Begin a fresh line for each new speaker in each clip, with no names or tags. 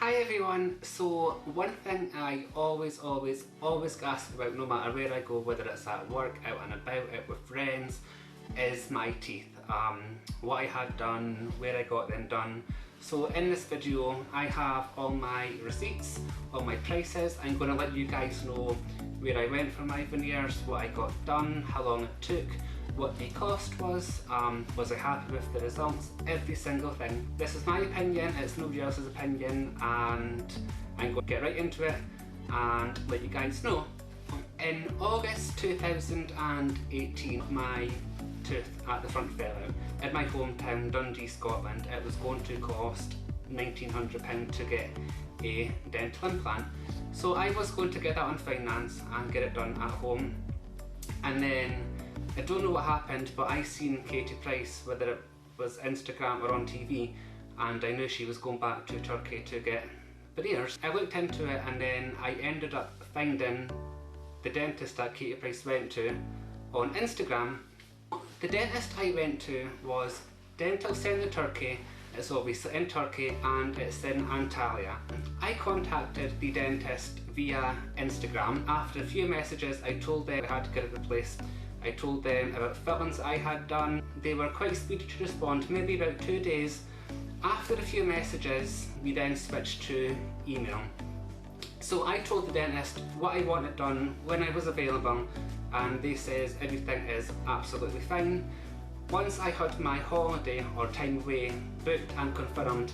Hi everyone, so one thing I always get asked about no matter where I go, whether it's at work, out and about, out with friends, is my teeth. What I had done, where I got them done. So in this video I have all my receipts, all my prices. I'm going to let you guys know where I went for my veneers, what I got done, how long it took, what the cost was I happy with the results, every single thing. This is my opinion, it's nobody else's opinion, and I'm going to get right into it and let you guys know. In August 2018, my tooth at the front fell out. In my hometown, Dundee, Scotland, it was going to cost £1,900 to get a dental implant. So I was going to get that on finance and get it done at home, and then I don't know what happened, but I seen Katie Price, whether it was Instagram or on TV, and I knew she was going back to Turkey to get veneers. I looked into it and then I ended up finding the dentist that Katie Price went to on Instagram. The dentist I went to was Dental Centre Turkey. It's obviously in Turkey and it's in Antalya. I contacted the dentist via Instagram. After a few messages I told them I had to get it replaced. I told them about fillings I had done. They were quite speedy to respond, maybe about 2 days. After a few messages, we then switched to email. So I told the dentist what I wanted done, when I was available, and they says everything is absolutely fine. Once I had my holiday or time away booked and confirmed,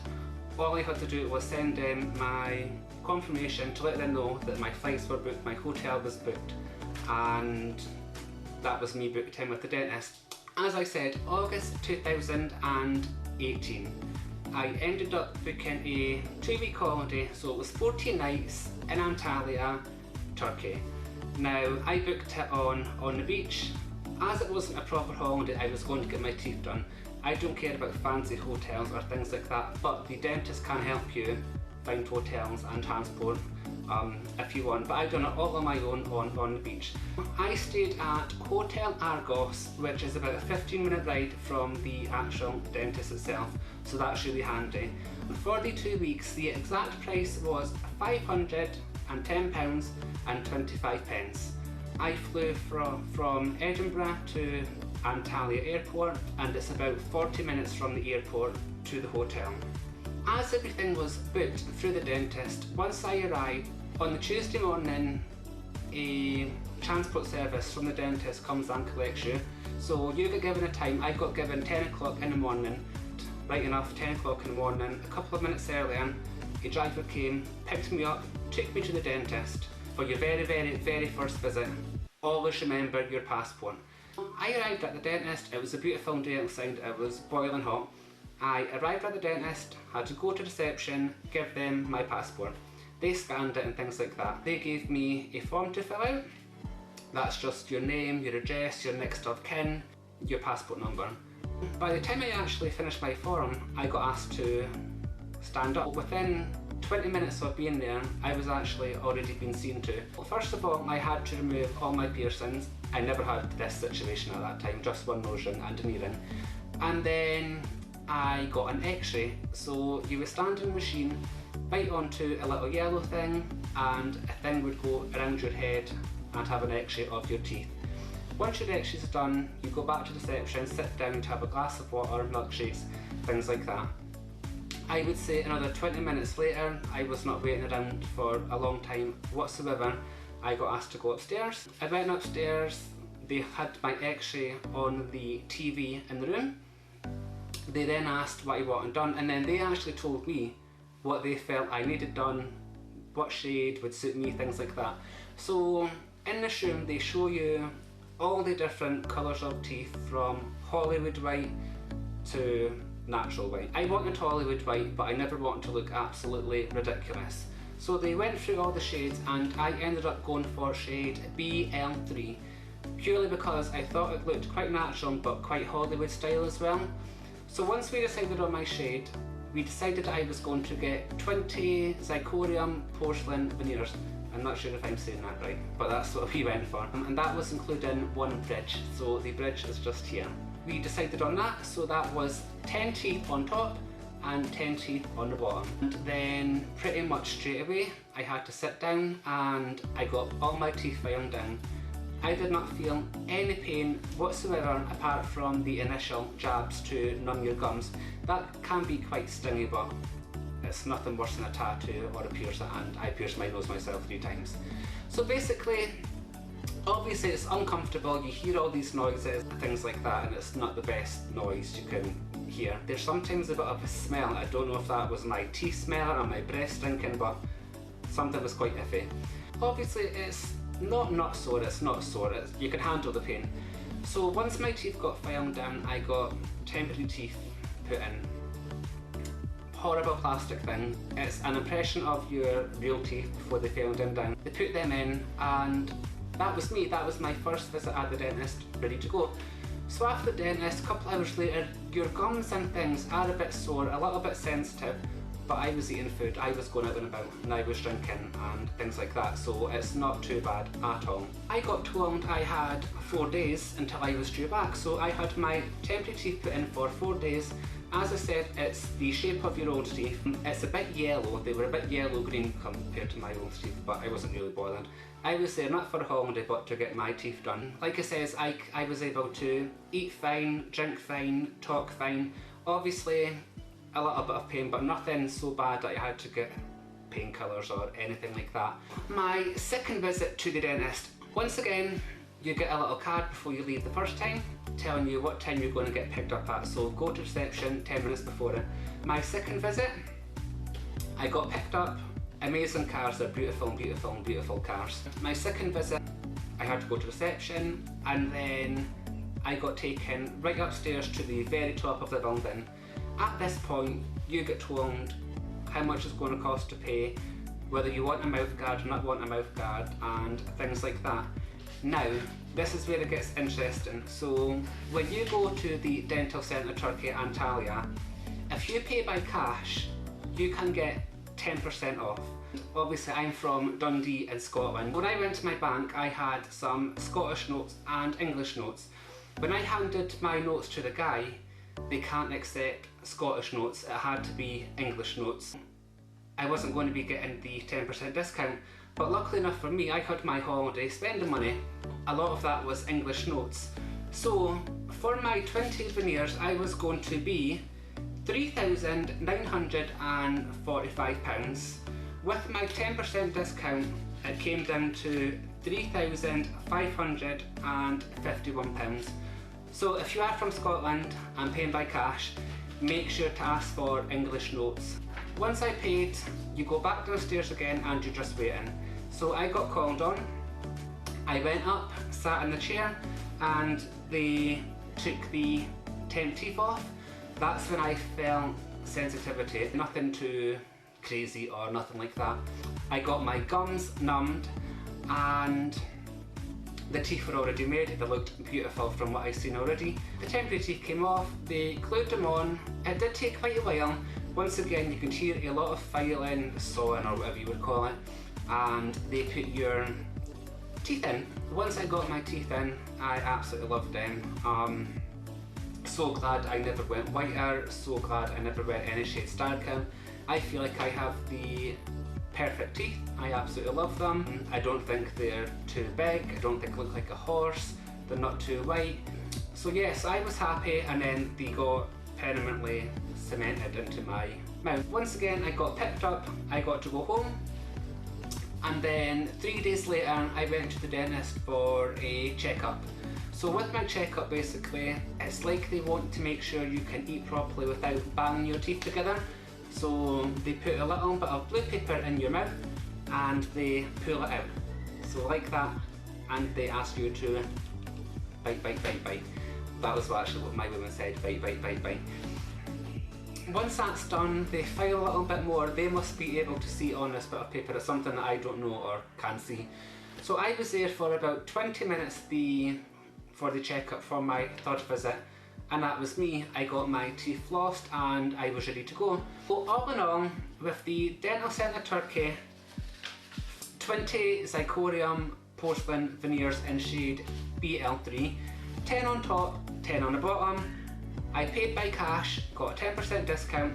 all I had to do was send them my confirmation to let them know that my flights were booked, my hotel was booked, and that was me booked in with the dentist. As I said, August 2018, I ended up booking a 2-week holiday, so it was 14 nights in Antalya, Turkey. Now, I booked it on the beach. As it wasn't a proper holiday, I was going to get my teeth done. I don't care about fancy hotels or things like that, but the dentist can help you find hotels and transport if you want, but I've done it all on my own on the beach. I stayed at Hotel Argos, which is about a 15-minute ride from the actual dentist itself, so that's really handy. For the 2 weeks, the exact price was £510.25. I flew from Edinburgh to Antalya Airport, and it's about 40 minutes from the airport to the hotel. As everything was booked through the dentist, once I arrived, on the Tuesday morning, a transport service from the dentist comes and collects you. So you get given a time. I got given 10 o'clock in the morning. Right enough, 10 o'clock in the morning. A couple of minutes earlier, a driver came, picked me up, took me to the dentist for your very first visit. Always remember your passport. I arrived at the dentist. It was a beautiful day outside. It was boiling hot. I arrived at the dentist, had to go to reception, give them my passport. They scanned it and things like that. They gave me a form to fill out. That's just your name, your address, your next of kin, your passport number. By the time I actually finished my form, I got asked to stand up. Within 20 minutes of being there, I was actually already being seen to. First of all, I had to remove all my piercings. I never had this situation at that time, just one nose ring and an earring. And then I got an x-ray. So you would stand in the machine, bite onto a little yellow thing, and a thing would go around your head and have an x-ray of your teeth. Once your x-ray is done, you go back to reception, sit down to have a glass of water, milkshakes, things like that. I would say another 20 minutes later, I was not waiting around for a long time whatsoever, I got asked to go upstairs. I went upstairs, they had my x-ray on the TV in the room. They then asked what I wanted done, and then they actually told me what they felt I needed done, what shade would suit me, things like that. So in this room they show you all the different colours of teeth, from Hollywood white to natural white. I wanted Hollywood white, but I never wanted to look absolutely ridiculous. So they went through all the shades and I ended up going for shade BL3, purely because I thought it looked quite natural but quite Hollywood style as well. So once we decided on my shade, we decided I was going to get 20 zirconium porcelain veneers. I'm not sure if I'm saying that right, but that's what we went for. And that was including one bridge, so the bridge is just here. We decided on that, so that was 10 teeth on top, and 10 teeth on the bottom. And then pretty much straight away I had to sit down and I got all my teeth filed down. I did not feel any pain whatsoever apart from the initial jabs to numb your gums. That can be quite stingy, but it's nothing worse than a tattoo or a piercing, and I pierced my nose myself 3 times. So basically, obviously it's uncomfortable, you hear all these noises, things like that, and it's not the best noise you can hear. There's sometimes a bit of a smell. I don't know if that was my teeth smelling or my breath stinking, but something was quite iffy. Obviously it's not sore, it's not sore, you can handle the pain. So once my teeth got filed down, I got temporary teeth put in. Horrible plastic thing. It's an impression of your real teeth before they filed them down. They put them in, and that was me. That was my first visit at the dentist, ready to go. So after the dentist, a couple hours later, your gums and things are a bit sore, a little bit sensitive, but I was eating food, I was going out and about, and I was drinking and things like that, so it's not too bad at all. I got told I had 4 days until I was due back, so I had my temporary teeth put in for 4 days. As I said, it's the shape of your old teeth. It's a bit yellow, they were a bit yellow-green compared to my old teeth, but I wasn't really bothered. I was there not for a holiday, but to get my teeth done. Like I says, I was able to eat fine, drink fine, talk fine. Obviously, a little bit of pain, but nothing so bad that I had to get painkillers or anything like that. My second visit to the dentist. Once again, you get a little card before you leave the first time, telling you what time you're going to get picked up at, so go to reception 10 minutes before it. My second visit, I got picked up. Amazing cars, they're beautiful, beautiful, beautiful cars. My second visit, I had to go to reception, and then I got taken right upstairs to the very top of the building. At this point, you get told how much it's going to cost to pay, whether you want a mouth guard or not want a mouth guard, and things like that. Now, this is where it gets interesting. So, when you go to the dental centre Turkey Antalya, if you pay by cash, you can get 10% off. Obviously, I'm from Dundee in Scotland. When I went to my bank, I had some Scottish notes and English notes. When I handed my notes to the guy, they can't accept Scottish notes, it had to be English notes. I wasn't going to be getting the 10% discount, but luckily enough for me, I had my holiday spending money. A lot of that was English notes. So for my 20 veneers, I was going to be £3,945. With my 10% discount, it came down to £3,551. So if you are from Scotland and paying by cash, make sure to ask for English notes. Once I paid, you go back downstairs again and you're just waiting. So I got called on, I went up, sat in the chair, and they took the temp teeth off. That's when I felt sensitivity, nothing too crazy or nothing like that. I got my gums numbed, and the teeth were already made, they looked beautiful from what I've seen already. The temporary teeth came off, they glued them on. It did take quite a while. Once again, you could hear a lot of filing, sawing or whatever you would call it, and they put your teeth in. Once I got my teeth in, I absolutely loved them. So glad I never went whiter, so glad I never went any shades darker. I feel like I have the perfect teeth. I absolutely love them. I don't think they're too big, I don't think they look like a horse, they're not too white. So yes, I was happy, and then they got permanently cemented into my mouth. Once again, I got picked up, I got to go home, and then 3 days later I went to the dentist for a checkup. So with my checkup, basically, it's like they want to make sure you can eat properly without banging your teeth together. So they put a little bit of blue paper in your mouth and they pull it out. So like that, and they ask you to bite, bite, bite, bite. That was actually what my woman said, bite, bite, bite, bite. Once that's done, they file a little bit more. They must be able to see on this bit of paper. It's something that I don't know or can't see. So I was there for about 20 minutes for the checkup for my third visit, and that was me. I got my teeth flossed and I was ready to go. So all in all, with the Dental Centre Turkey 20 zirconium porcelain veneers in shade BL3, 10 on top, 10 on the bottom. I paid by cash, got a 10% discount,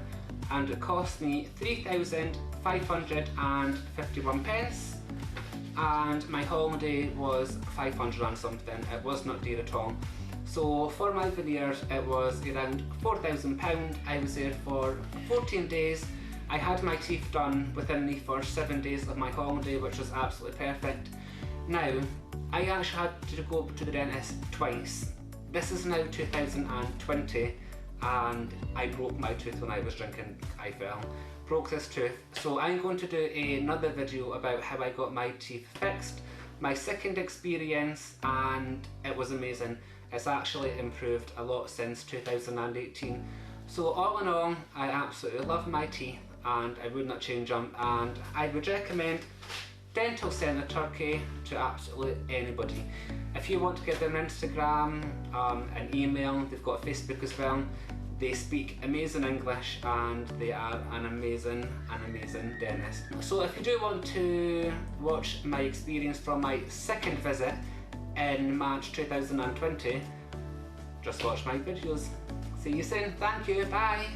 and it cost me £3,551, and my holiday was 500 and something. It was not dear at all. So for my veneers it was around £4,000. I was there for 14 days. I had my teeth done within the first 7 days of my holiday, which was absolutely perfect. Now, I actually had to go to the dentist twice. This is now 2020 and I broke my tooth when I was drinking. I fell. Broke this tooth. So I'm going to do another video about how I got my teeth fixed, my second experience, and it was amazing. It's actually improved a lot since 2018. So all in all, I absolutely love my teeth and I would not change them, and I would recommend Dental Centre Turkey to absolutely anybody. If you want to give them an Instagram, an email, they've got Facebook as well. They speak amazing English and they are an amazing dentist. So if you do want to watch my experience from my second visit in March 2020, just watch my videos. See you soon. Thank you. Bye.